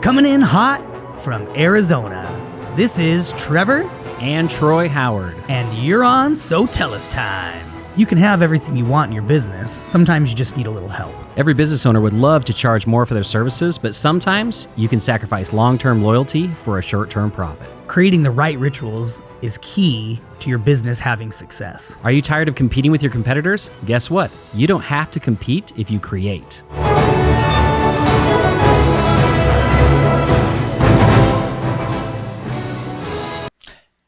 Coming in hot from Arizona, this is Trevor and Troy Howard. And you're on So Tell Us Time. You can have everything you want in your business. Sometimes you just need a little help. Every business owner would love to charge more for their services, but sometimes you can sacrifice long-term loyalty for a short-term profit. Creating the right rituals is key to your business having success. Are you tired of competing with your competitors? Guess what? You don't have to compete if you create.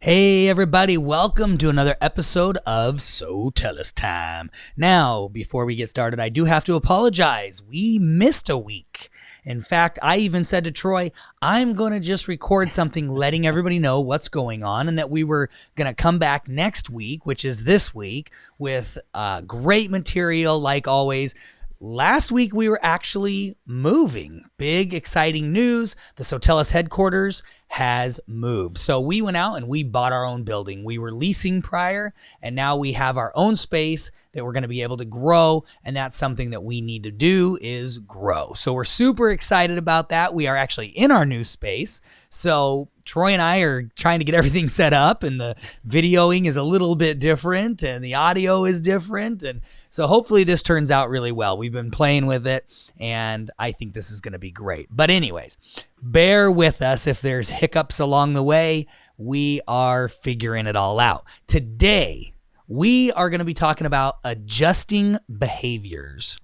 Hey everybody, welcome to another episode of So Tell Us Time. Now, before we get started, I do have to apologize. We missed a week. In fact, I even said to Troy, I'm going to just record something letting everybody know what's going on and that we were going to come back next week, which is this week, with great material like always. Last week, we were actually moving. Big, exciting news. The So Tell Us headquarters has moved. So we went out and we bought our own building. We were leasing prior, and now we have our own space that we're going to be able to grow, and that's something that we need to do is grow. So we're super excited about that. We are actually in our new space. So Troy and I are trying to get everything set up, and the videoing is a little bit different and the audio is different. And so hopefully this turns out really well. We've been playing with it and I think this is going to be great. But anyways, bear with us if there's hiccups along the way. We are figuring it all out. Today, we are going to be talking about adjusting behaviors.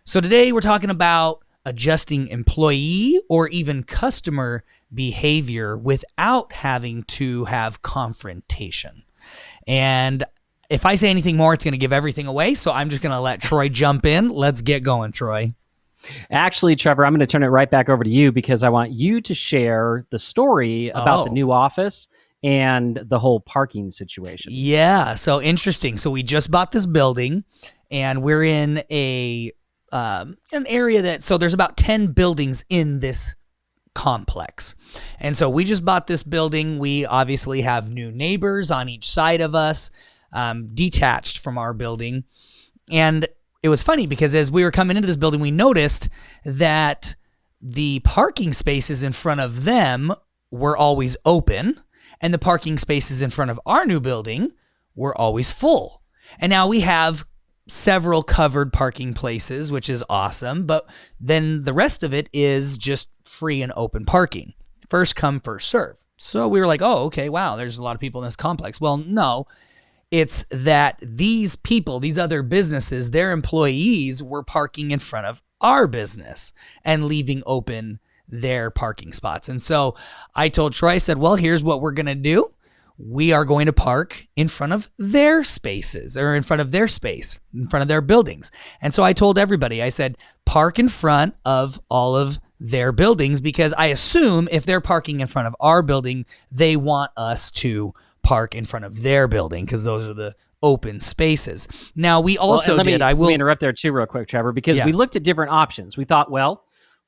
So today we're talking about adjusting employee or even customer behavior without having to have confrontation. And if I say anything more, it's going to give everything away. So I'm just going to let Troy jump in. Let's get going, Troy. Actually, Trevor, I'm going to turn it right back over to you because I want you to share the story about the new office and the whole parking situation. Yeah, so interesting. So we just bought this building and we're in an area that, so there's about 10 buildings in this complex. And so we just bought this building. We obviously have new neighbors on each side of us, detached from our building. And it was funny because as we were coming into this building, we noticed that the parking spaces in front of them were always open and the parking spaces in front of our new building were always full. And now we have several covered parking places, which is awesome. But then the rest of it is just free and open parking. First come, first serve. So we were like, oh, okay, wow, there's a lot of people in this complex. Well, no, it's that these people, these other businesses, their employees were parking in front of our business and leaving open their parking spots. And so I told Troy, I said, well, here's what we're going to do. We are going to park in front of their spaces or in front of their space, in front of their buildings. And so I told everybody, I said, park in front of all of their buildings because I assume if they're parking in front of our building, they want us to park in front of their building because those are the open spaces. Now, we also let me will interrupt there too real quick, Trevor, because we looked at different options. We thought, well,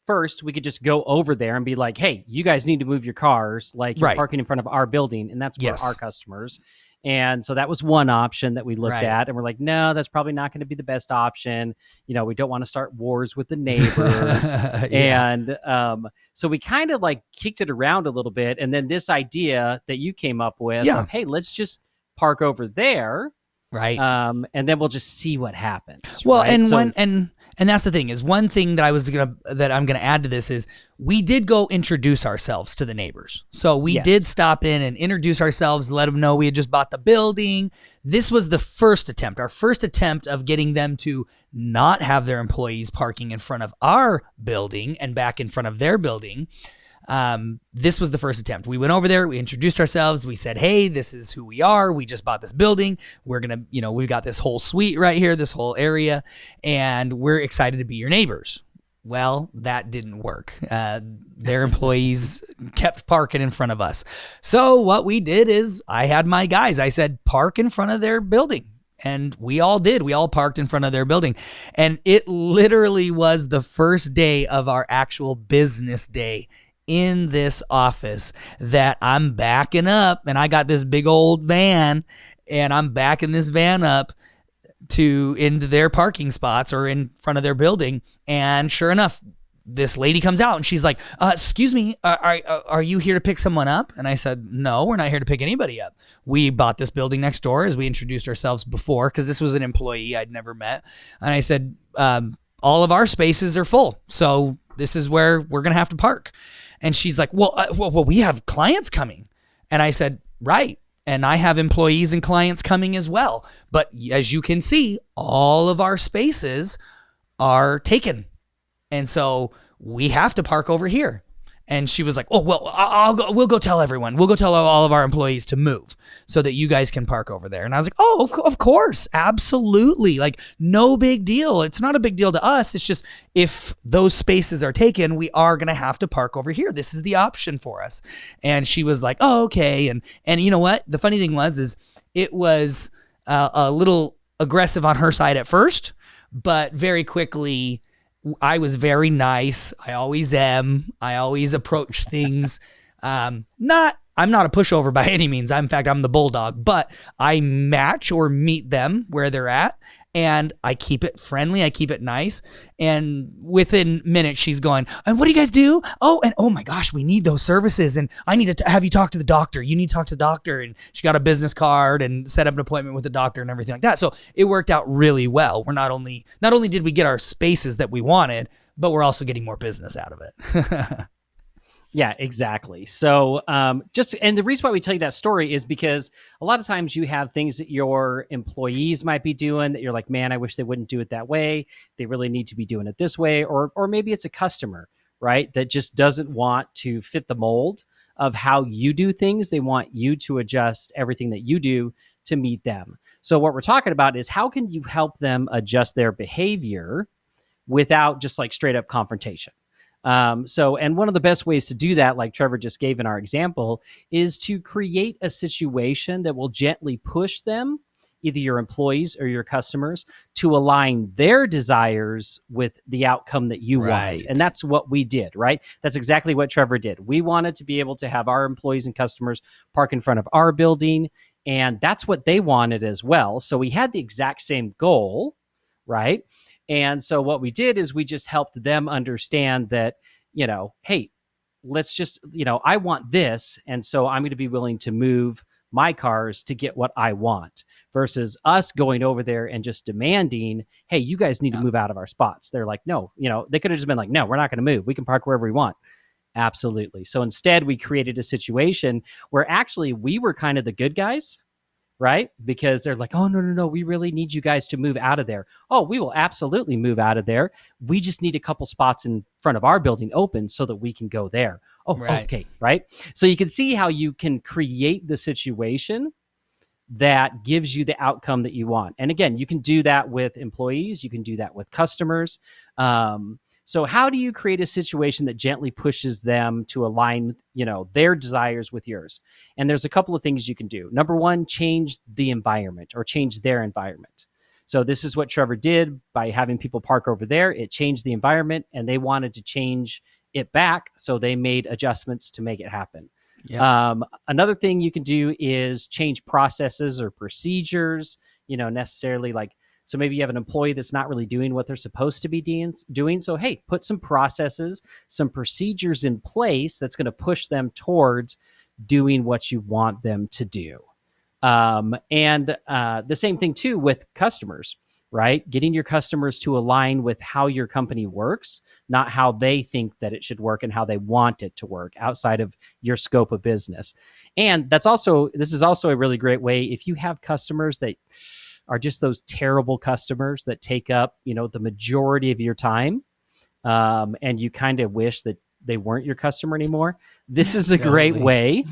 first, we could just go over there and be like, hey, you guys need to move your cars, like you're parking in front of our building, and that's for our customers. And so that was one option that we looked at, and we're like, no, that's probably not going to be the best option. You know, we don't want to start wars with the neighbors. And so we kind of like kicked it around a little bit. And then this idea that you came up with, of, hey, let's just park over there. Right. And then we'll just see what happens. Well, right? And that's the thing is one thing that I'm gonna add to this is we did go introduce ourselves to the neighbors. So we did stop in and introduce ourselves, let them know we had just bought the building. This was the first attempt, our first attempt of getting them to not have their employees parking in front of our building and back in front of their building. This was the first attempt. We went over there, we introduced ourselves, we said, hey, this is who we are. We just bought this building. We're going to, we've got this whole suite right here, this whole area, and we're excited to be your neighbors. Well, that didn't work. Their employees kept parking in front of us. So what we did is I had my guys, I said, park in front of their building. And we all did. We all parked in front of their building. And it literally was the first day of our actual business day in this office that I'm backing up, and I got this big old van and I'm backing this van up into their parking spots or in front of their building. And sure enough, this lady comes out and she's like, excuse me, are you here to pick someone up? And I said, no, we're not here to pick anybody up. We bought this building next door, as we introduced ourselves before, because this was an employee I'd never met. And I said, all of our spaces are full, so this is where we're going to have to park. And she's like, well, we have clients coming. And I said, right. And I have employees and clients coming as well. But as you can see, all of our spaces are taken. And so we have to park over here. And she was like, oh, well, we'll go tell everyone. We'll go tell all of our employees to move so that you guys can park over there. And I was like, oh, of course. Absolutely. Like, no big deal. It's not a big deal to us. It's just, if those spaces are taken, we are going to have to park over here. This is the option for us. And she was like, oh, okay. And you know what? The funny thing is it was a little aggressive on her side at first, but very quickly, I was very nice. I always am. I always approach things. I'm not a pushover by any means. In fact, I'm the bulldog, but I match or meet them where they're at, and I keep it friendly. I keep it nice. And within minutes, she's going, and what do you guys do? Oh, and oh my gosh, we need those services. And I need to have you talk to the doctor. You need to talk to the doctor. And she got a business card and set up an appointment with the doctor and everything like that. So it worked out really well. We're not only did we get our spaces that we wanted, but we're also getting more business out of it. Yeah, exactly. So and the reason why we tell you that story is because a lot of times you have things that your employees might be doing that you're like, man, I wish they wouldn't do it that way. They really need to be doing it this way. Or maybe it's a customer, right, that just doesn't want to fit the mold of how you do things. They want you to adjust everything that you do to meet them. So what we're talking about is, how can you help them adjust their behavior without just like straight up confrontation? And one of the best ways to do that, like Trevor just gave in our example, is to create a situation that will gently push them, either your employees or your customers, to align their desires with the outcome that you want. And that's what we did, right? That's exactly what Trevor did. We wanted to be able to have our employees and customers park in front of our building, and that's what they wanted as well. So we had the exact same goal, right? And so what we did is we just helped them understand that, hey, let's just, I want this. And so I'm going to be willing to move my cars to get what I want, versus us going over there and just demanding, hey, you guys need to move out of our spots. They're like, no, they could have just been like, no, we're not going to move. We can park wherever we want. Absolutely. So instead, we created a situation where actually we were kind of the good guys, right? Because they're like, oh, no, we really need you guys to move out of there. Oh, we will absolutely move out of there. We just need a couple spots in front of our building open so that we can go there. Oh, okay, right? So you can see how you can create the situation that gives you the outcome that you want. And again, you can do that with employees. You can do that with customers. So how do you create a situation that gently pushes them to align, their desires with yours? And there's a couple of things you can do. Number one, change the environment, or change their environment. So this is what Trevor did by having people park over there. It changed the environment, and they wanted to change it back. So they made adjustments to make it happen. Yep. Another thing you can do is change processes or procedures, necessarily like, so maybe you have an employee that's not really doing what they're supposed to be doing. So, hey, put some processes, some procedures in place that's going to push them towards doing what you want them to do. And the same thing, too, with customers, right? Getting your customers to align with how your company works, not how they think that it should work and how they want it to work outside of your scope of business. And this is also a really great way if you have customers that are just those terrible customers that take up, the majority of your time, and you kind of wish that they weren't your customer anymore. This is a great way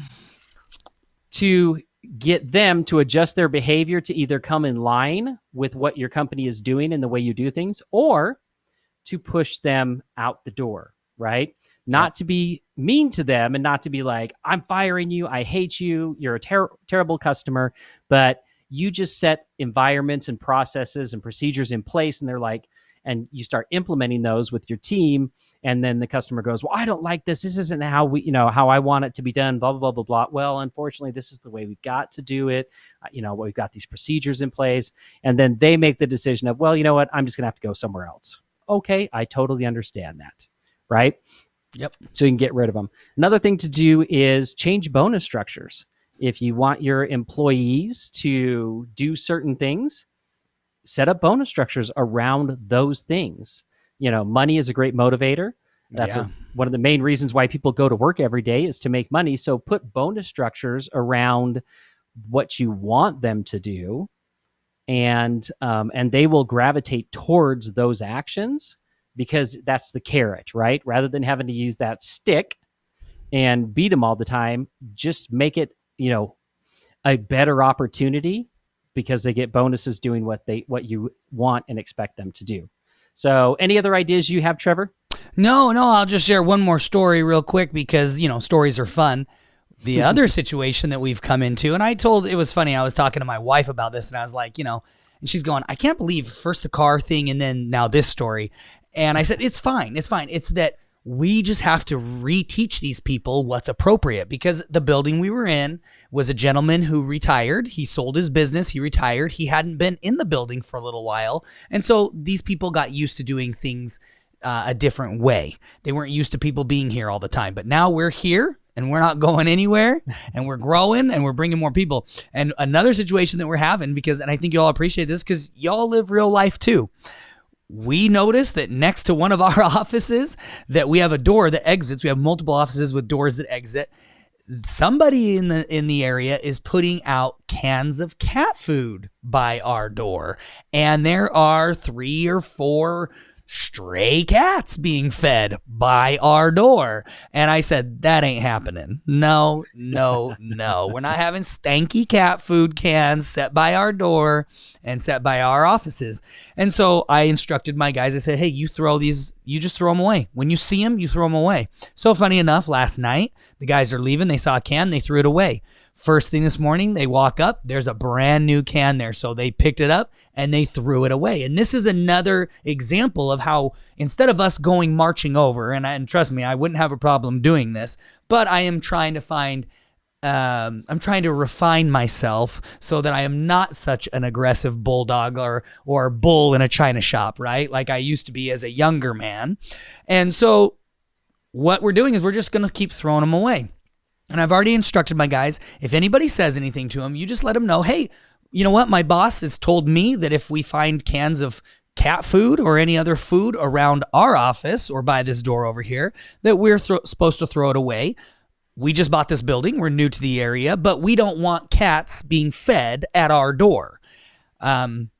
to get them to adjust their behavior to either come in line with what your company is doing and the way you do things, or to push them out the door, right? Not to be mean to them and not to be like, I'm firing you, I hate you, you're a terrible customer, but you just set environments and processes and procedures in place, and they're like, and you start implementing those with your team, and then the customer goes, well, I don't like this. This isn't how how I want it to be done, blah, blah, blah, blah, blah. Well, unfortunately, this is the way we've got to do it. We've got these procedures in place, and then they make the decision of, well, you know what, I'm just going to have to go somewhere else. Okay, I totally understand that, right? Yep. So you can get rid of them. Another thing to do is change bonus structures. If you want your employees to do certain things, set up bonus structures around those things. Money is a great motivator. That's one of the main reasons why people go to work every day is to make money. So put bonus structures around what you want them to do, and they will gravitate towards those actions because that's the carrot, right? Rather than having to use that stick and beat them all the time, just make it, a better opportunity because they get bonuses doing what you want and expect them to do. So any other ideas you have, Trevor? No, I'll just share one more story real quick because, stories are fun. The other situation that we've come into, and it was funny, I was talking to my wife about this and I was like, and she's going, I can't believe first the car thing and then now this story. And I said, it's fine. It's that we just have to reteach these people what's appropriate because the building we were in was a gentleman who retired. He sold his business. He retired. He hadn't been in the building for a little while. And so these people got used to doing things a different way. They weren't used to people being here all the time. But now we're here and we're not going anywhere and we're growing and we're bringing more people. And another situation that we're having and I think you all appreciate this because y'all live real life too. We noticed that next to one of our offices that we have a door that exits. We have multiple offices with doors that exit. Somebody in the area is putting out cans of cat food by our door. And there are 3 or 4 stray cats being fed by our door. And I said, that ain't happening. No. We're not having stanky cat food cans set by our door and set by our offices. And so I instructed my guys, I said, hey, you just throw them away. When you see them, you throw them away. So funny enough, last night, the guys are leaving. They saw a can, they threw it away. First thing this morning, they walk up, there's a brand new can there. So they picked it up and they threw it away. And this is another example of how instead of us going marching over, and trust me, I wouldn't have a problem doing this, but I am trying to I'm trying to refine myself so that I am not such an aggressive bulldog or bull in a china shop, right? Like I used to be as a younger man. And so what we're doing is we're just going to keep throwing them away. And I've already instructed my guys, if anybody says anything to them, you just let them know, hey, you know what? My boss has told me that if we find cans of cat food or any other food around our office or by this door over here, that we're supposed to throw it away. We just bought this building. We're new to the area, but we don't want cats being fed at our door.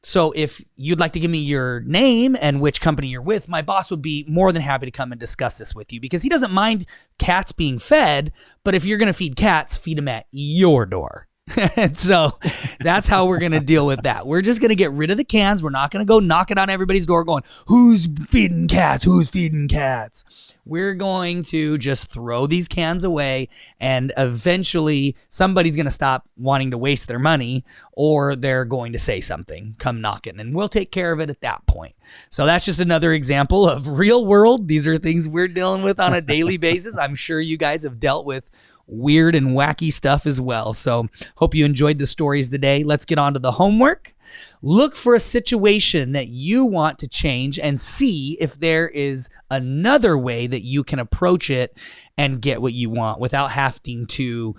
So if you'd like to give me your name and which company you're with, my boss would be more than happy to come and discuss this with you because he doesn't mind cats being fed, but if you're going to feed cats, feed them at your door. And so that's how we're going to deal with that. We're just going to get rid of the cans. We're not going to go knocking on everybody's door going, who's feeding cats? Who's feeding cats? We're going to just throw these cans away and eventually somebody's going to stop wanting to waste their money or they're going to say something, come knocking, and we'll take care of it at that point. So that's just another example of real world. These are things we're dealing with on a daily basis. I'm sure you guys have dealt with weird and wacky stuff as well. So hope you enjoyed the stories today. Let's get on to the homework. Look for a situation that you want to change and see if there is another way that you can approach it and get what you want without having to,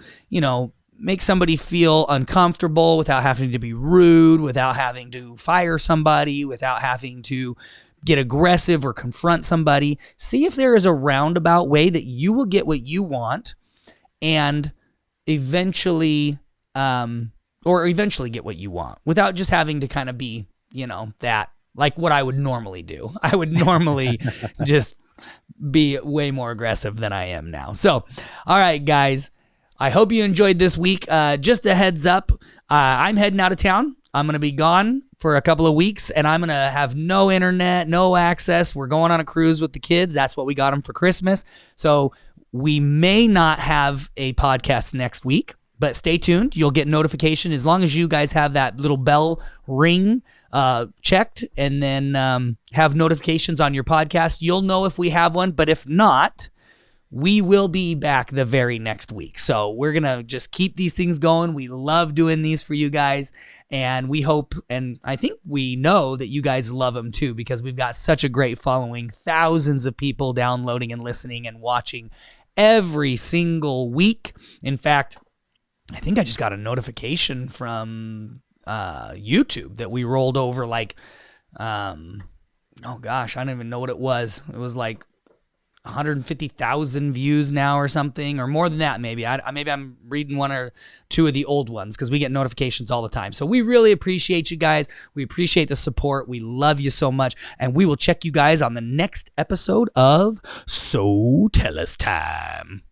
make somebody feel uncomfortable, without having to be rude, without having to fire somebody, without having to get aggressive or confront somebody. See if there is a roundabout way that you will get what you want and eventually get what you want without just having to kind of be, that like what I would normally do. I would normally just be way more aggressive than I am now. So, all right, guys, I hope you enjoyed this week. Just a heads up, I'm heading out of town. I'm going to be gone for a couple of weeks and I'm going to have no internet, no access. We're going on a cruise with the kids. That's what we got them for Christmas. So we may not have a podcast next week, but stay tuned. You'll get notification as long as you guys have that little bell ring checked and then have notifications on your podcast. You'll know if we have one, but if not, we will be back the very next week. So we're going to just keep these things going. We love doing these for you guys. And we hope, and I think we know that you guys love them too, because we've got such a great following. Thousands of people downloading and listening and watching every single week. In fact, I think I just got a notification from YouTube that we rolled over like, oh gosh, I don't even know what it was. It was like 150,000 views now or something, or more than that maybe. Maybe I'm reading one or two of the old ones because we get notifications all the time. So we really appreciate you guys. We appreciate the support. We love you so much. And we will check you guys on the next episode of So Tell Us Time.